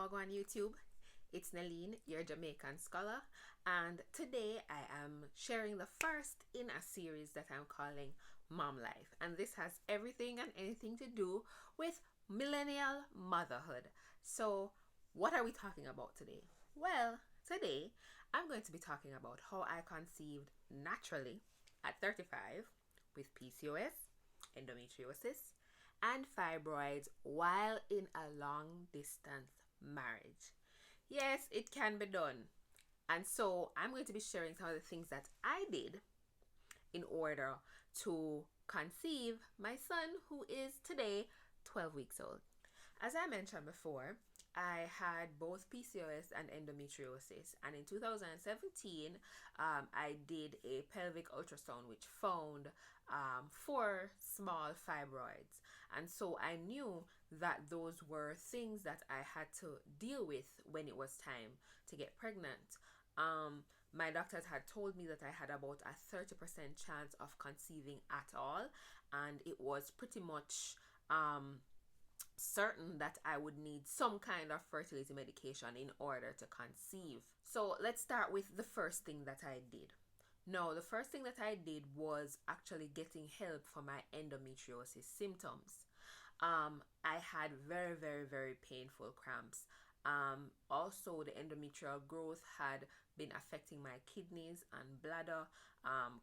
Wagwan YouTube. It's Naline, your Jamaican scholar, and today I am sharing the first in a series that I'm calling Mom Life, and this has everything and anything to do with millennial motherhood. So, what are we talking about today? Well, today I'm going to be talking about how I conceived naturally at 35 with PCOS, endometriosis, and fibroids while in a long distance marriage. Yes, it can be done. And so I'm going to be sharing some of the things that I did in order to conceive my son, who is today 12 weeks old. As I mentioned before, I had both PCOS and endometriosis, and in 2017, I did a pelvic ultrasound which found 4 small fibroids, and so I knew that those were things that I had to deal with when it was time to get pregnant. My doctors had told me that I had about a 30% chance of conceiving at all, and it was pretty much certain that I would need some kind of fertility medication in order to conceive. So let's start with the first thing that I did. No, the first thing that I did was actually getting help for my endometriosis symptoms. I had very, very, very painful cramps. Also, the endometrial growth had been affecting my kidneys and bladder.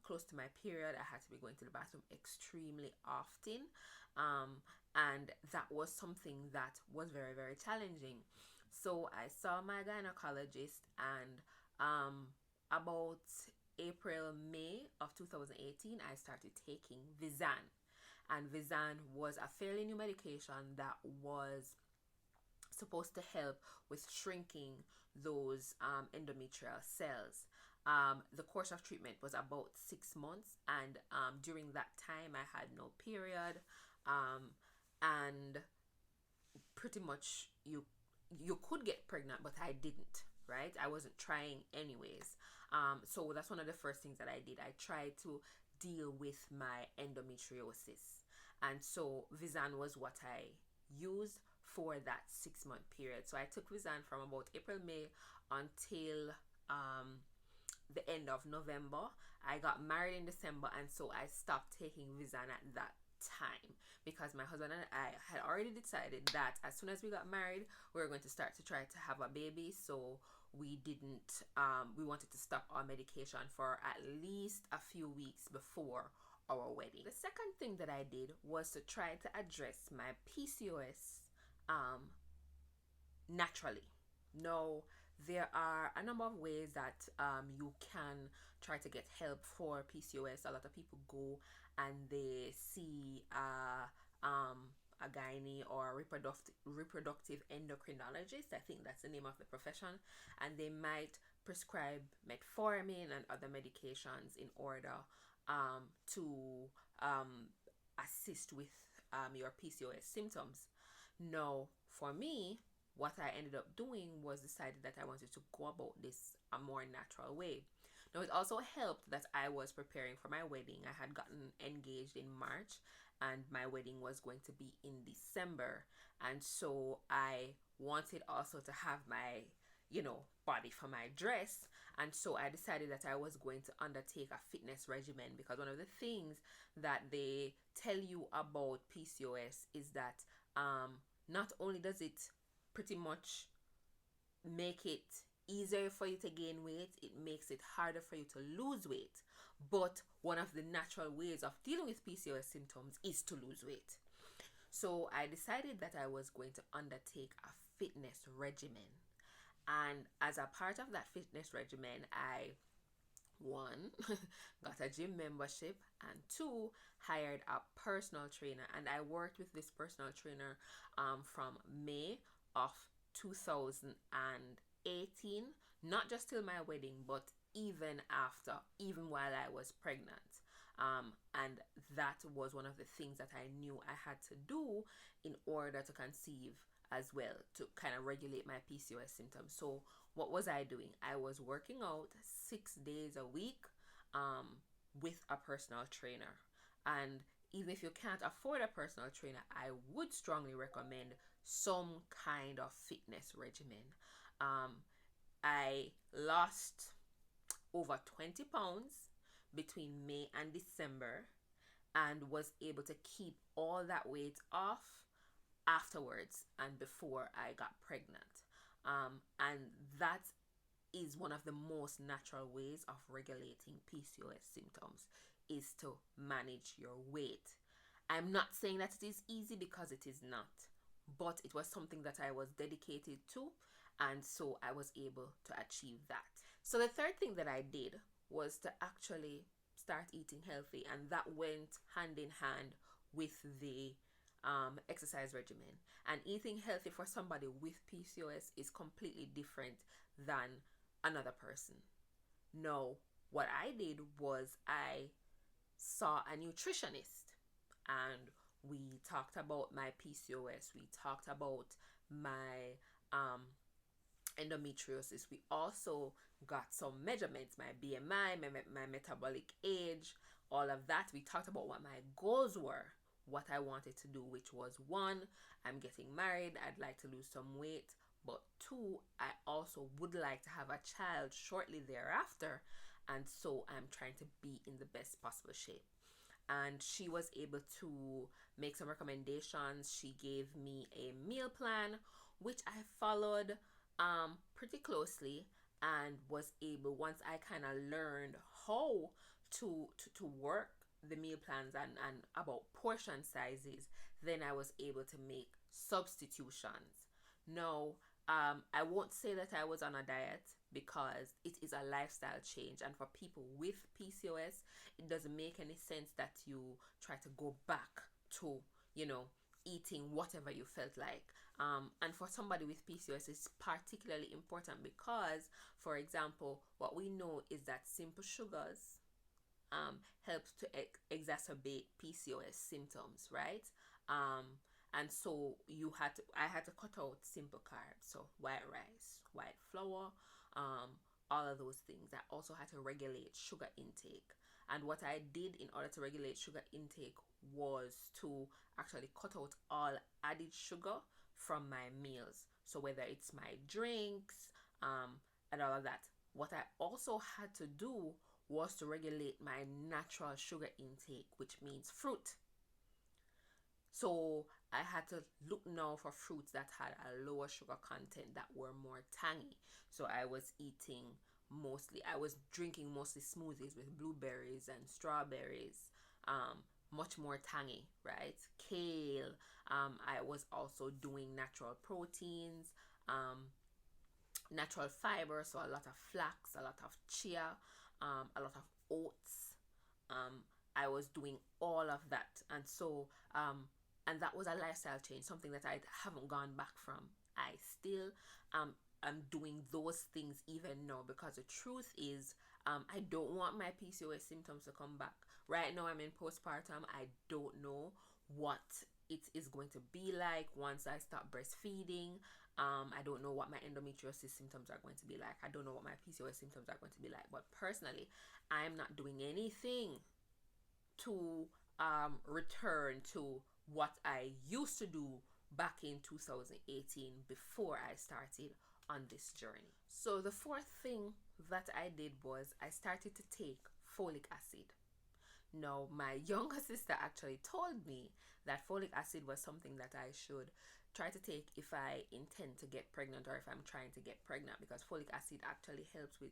Close to my period, I had to be going to the bathroom extremely often. And that was something that was very, very challenging. So I saw my gynecologist, and about April, May of 2018, I started taking Vizan. And Vizan was a fairly new medication that was supposed to help with shrinking those endometrial cells. The course of treatment was about 6 months, and during that time I had no period, and pretty much you could get pregnant, but I didn't, right? I wasn't trying anyways. So that's one of the first things that I did. I tried to deal with my endometriosis, and so Vizan was what I used for that 6-month period. So I took Vizan from about April, May until the end of November. I got married in December, and so I stopped taking Vizan at that time because my husband and I had already decided that as soon as we got married, we were going to start to try to have a baby. So we didn't we wanted to stop our medication for at least a few weeks before our wedding. The second thing that I did was to try to address my PCOS naturally. Now, there are a number of ways that you can try to get help for PCOS. A lot of people go and they see a gynae or a reproductive endocrinologist. I think that's the name of the profession, and they might prescribe metformin and other medications in order to assist with your PCOS symptoms. Now, for me, what I ended up doing was decided that I wanted to go about this a more natural way. Now, it also helped that I was preparing for my wedding. I had gotten engaged in March, and my wedding was going to be in December. And so I wanted also to have my, body for my dress. And so I decided that I was going to undertake a fitness regimen, because one of the things that they tell you about PCOS is that not only does it pretty much make it easier for you to gain weight, it makes it harder for you to lose weight. But one of the natural ways of dealing with PCOS symptoms is to lose weight. So I decided that I was going to undertake a fitness regimen. And as a part of that fitness regimen, I, 1, got a gym membership, and 2, hired a personal trainer. And I worked with this personal trainer from May of 2018, not just till my wedding, but even after, even while I was pregnant. And that was one of the things that I knew I had to do in order to conceive as well, to kind of regulate my PCOS symptoms. So what was I doing? I was working out 6 days a week with a personal trainer. And even if you can't afford a personal trainer, I would strongly recommend some kind of fitness regimen. I lost over 20 pounds between May and December and was able to keep all that weight off afterwards and before I got pregnant. And that is one of the most natural ways of regulating PCOS symptoms, is to manage your weight. I'm not saying that it is easy, because it is not, but it was something that I was dedicated to, and so I was able to achieve that. So the third thing that I did was to actually start eating healthy, and that went hand in hand with the exercise regimen. And eating healthy for somebody with PCOS is completely different than another person. No, what I did was I saw a nutritionist, and we talked about my PCOS. We talked about my endometriosis. We also got some measurements, my BMI, my metabolic age, all of that. We talked about what my goals were, what I wanted to do, which was 1, I'm getting married, I'd like to lose some weight, but 2, I also would like to have a child shortly thereafter, and so I'm trying to be in the best possible shape. And she was able to make some recommendations. She gave me a meal plan, which I followed pretty closely, and was able, once I kind of learned how to work the meal plans and about portion sizes, then I was able to make substitutions. Now, I won't say that I was on a diet, because it is a lifestyle change, and for people with PCOS, it doesn't make any sense that you try to go back to, eating whatever you felt like. And for somebody with PCOS, it's particularly important because, for example, what we know is that simple sugars helps to exacerbate PCOS symptoms, right? And so I had to cut out simple carbs, so white rice, white flour, all of those things. I also had to regulate sugar intake. And what I did in order to regulate sugar intake was to actually cut out all added sugar from my meals. So whether it's my drinks, and all of that. What I also had to do was to regulate my natural sugar intake, which means fruit. So I had to look now for fruits that had a lower sugar content, that were more tangy. So I was drinking mostly smoothies with blueberries and strawberries, much more tangy, right? Kale. I was also doing natural proteins, natural fiber, so a lot of flax, a lot of chia, a lot of oats. I was doing all of that, and so and that was a lifestyle change, something that I haven't gone back from. I still am doing those things even now, because the truth is, I don't want my PCOS symptoms to come back. Right now I'm in postpartum. I don't know what it is going to be like once I start breastfeeding. I don't know what my endometriosis symptoms are going to be like. I don't know what my PCOS symptoms are going to be like. But personally, I'm not doing anything to return to what I used to do back in 2018, before I started on this journey. So the fourth thing that I did was I started to take folic acid. Now, my younger sister actually told me that folic acid was something that I should try to take if I intend to get pregnant, or if I'm trying to get pregnant, because folic acid actually helps with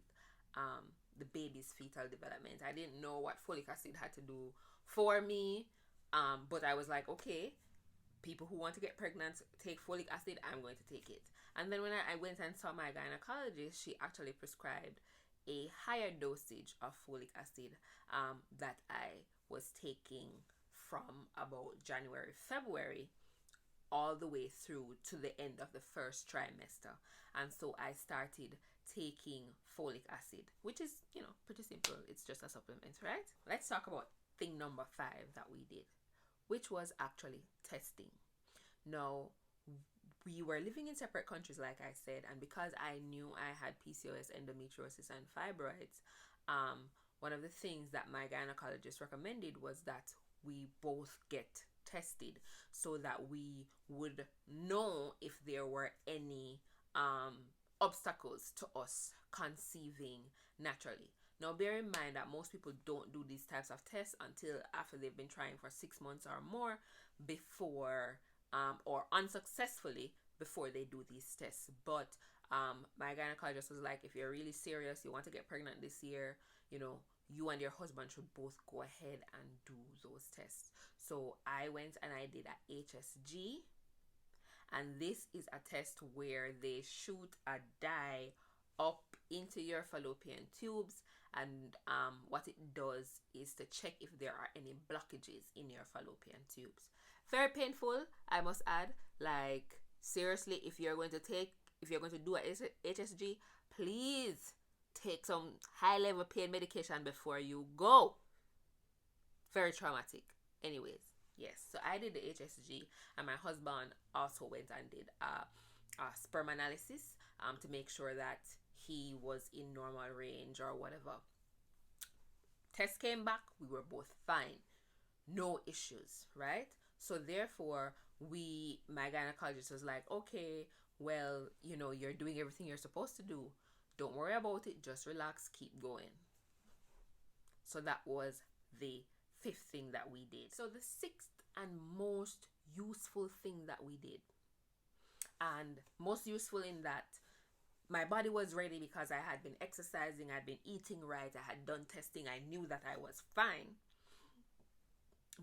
the baby's fetal development. I didn't know what folic acid had to do for me, but I was like, okay, people who want to get pregnant take folic acid, I'm going to take it. And then when I went and saw my gynecologist, she actually prescribed a higher dosage of folic acid that I was taking from about January, February, all the way through to the end of the first trimester. And so I started taking folic acid, which is, pretty simple. It's just a supplement, right? Let's talk about thing number 5 that we did, which was actually testing. Now, we were living in separate countries, like I said, and because I knew I had PCOS, endometriosis, and fibroids, one of the things that my gynecologist recommended was that we both get tested so that we would know if there were any obstacles to us conceiving naturally. Now, bear in mind that most people don't do these types of tests until after they've been trying for 6 months or more before, or unsuccessfully before they do these tests. But my gynecologist was like, if you're really serious, you want to get pregnant this year, you and your husband should both go ahead and do those tests. So I went and I did a HSG, and this is a test where they shoot a dye up into your fallopian tubes, and what it does is to check if there are any blockages in your fallopian tubes. Very painful, I must add. Like, seriously, if you're going to do a HSG, please take some high level pain medication before you go. Very traumatic. Anyways, yes, so I did the HSG, and my husband also went and did a sperm analysis to make sure that he was in normal range or whatever. Test came back, we were both fine, no issues, right? So therefore, my gynecologist was like, okay, well, you're doing everything you're supposed to do. Don't worry about it, just relax, keep going. So that was the 5th thing that we did. So the 6th and most useful thing that we did, and most useful in that my body was ready because I had been exercising, I'd been eating right, I had done testing, I knew that I was fine.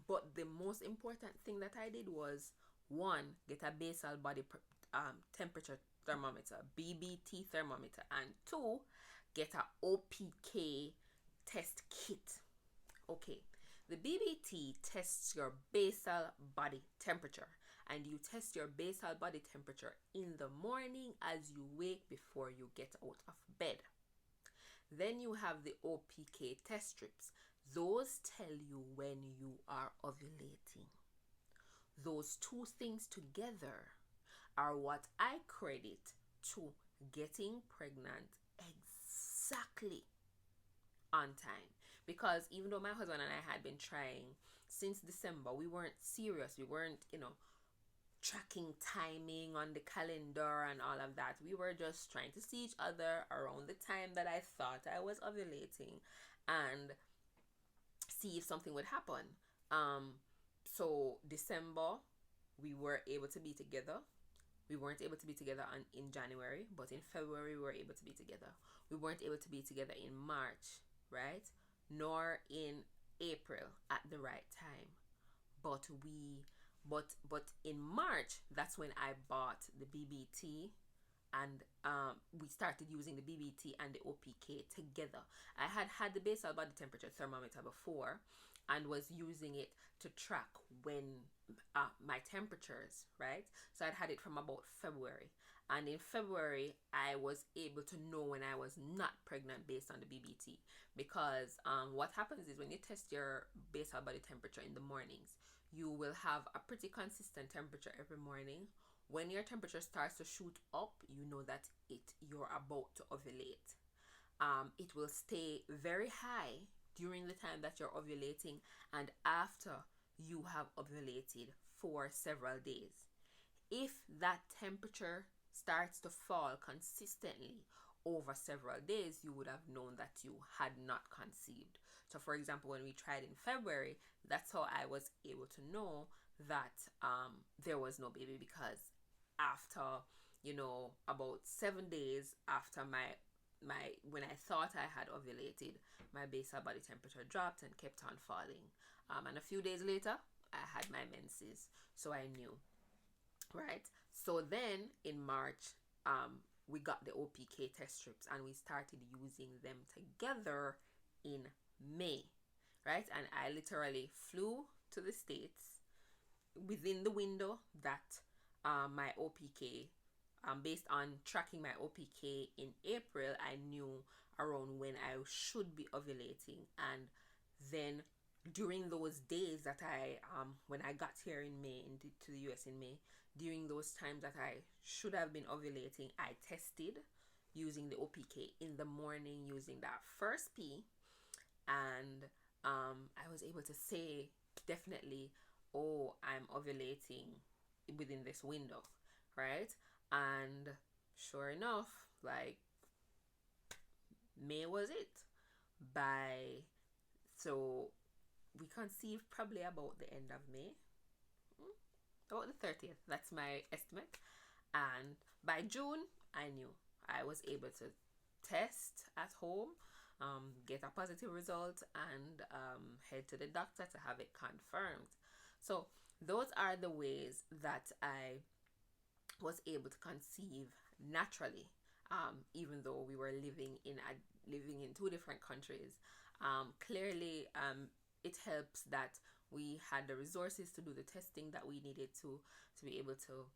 But the most important thing that I did was, 1, get a basal body temperature thermometer, BBT thermometer, and 2, get a OPK test kit. Okay, the BBT tests your basal body temperature, and you test your basal body temperature in the morning as you wake before you get out of bed. Then you have the OPK test strips. Those tell you when you are ovulating. Those 2 things together are what I credit to getting pregnant exactly on time. Because even though my husband and I had been trying since December, we weren't serious. We weren't, tracking timing on the calendar and all of that. We were just trying to see each other around the time that I thought I was ovulating and see if something would happen. So December, we were able to be together. We weren't able to be together in January, but in February we were able to be together. We weren't able to be together in March, right? Nor in April at the right time. But in March, that's when I bought the BBT, and we started using the BBT and the OPK together. I had the basal body temperature thermometer before and was using it to track when my temperatures, right? So I'd had it from about February. And in February, I was able to know when I was not pregnant based on the BBT. Because what happens is when you test your basal body temperature in the mornings, you will have a pretty consistent temperature every morning. When your temperature starts to shoot up, you know that you're about to ovulate. It will stay very high during the time that you're ovulating and after you have ovulated for several days. If that temperature starts to fall consistently over several days, you would have known that you had not conceived. So for example, when we tried in February, that's how I was able to know that there was no baby, because after about 7 days after my when I thought I had ovulated, my basal body temperature dropped and kept on falling, and a few days later I had my menses, so I knew, right? So then in March we got the OPK test strips and we started using them together in May, right? And I literally flew to the States within the window that my OPK, based on tracking my OPK in April, I knew around when I should be ovulating. And then during those days that when I got here in May, to the US in May, during those times that I should have been ovulating, I tested using the OPK in the morning using that first P, and I was able to say definitely, oh, I'm ovulating within this window, right? And sure enough, like, May was it. By so we conceived probably about the end of May, about the 30th. That's my estimate. And by June, I knew I was able to test at home, get a positive result, and head to the doctor to have it confirmed. So those are the ways that I was able to conceive naturally, even though we were living in two different countries. Clearly, it helps that we had the resources to do the testing that we needed to be able to,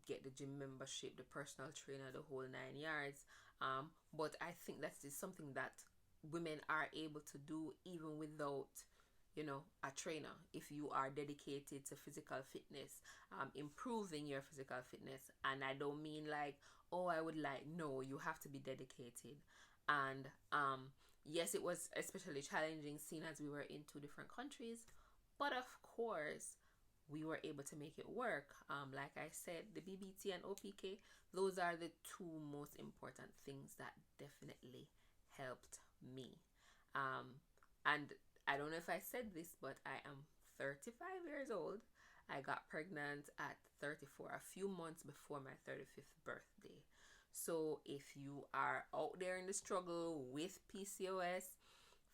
get the gym membership, the personal trainer, the whole 9 yards. But I think that is something that women are able to do even without, a trainer. If you are dedicated to physical fitness, improving your physical fitness. And I don't mean like, oh, I would like, no, you have to be dedicated. And yes, it was especially challenging seeing as we were in two different countries, but of course we were able to make it work. Like I said, the BBT and OPK, those are the two most important things that definitely helped me. And I don't know if I said this, but I am 35 years old. I got pregnant at 34, a few months before my 35th birthday. So if you are out there in the struggle with PCOS,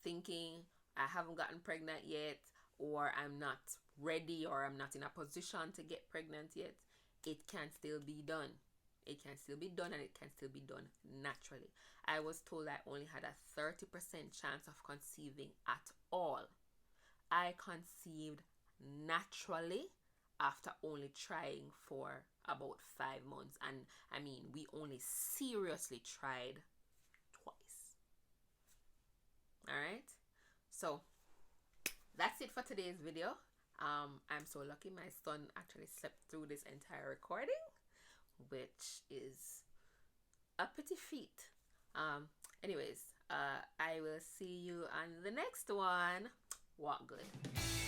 thinking I haven't gotten pregnant yet, or I'm not ready, or I'm not in a position to get pregnant yet, it can still be done. It can still be done, and it can still be done naturally. I was told I only had a 30% chance of conceiving at all. I conceived naturally after only trying for about 5 months. And I mean, we only seriously tried twice. All right. So that's it for today's video. I'm so lucky my son actually slept through this entire recording, which is a petite feat. Anyways, I will see you on the next one. Walk good.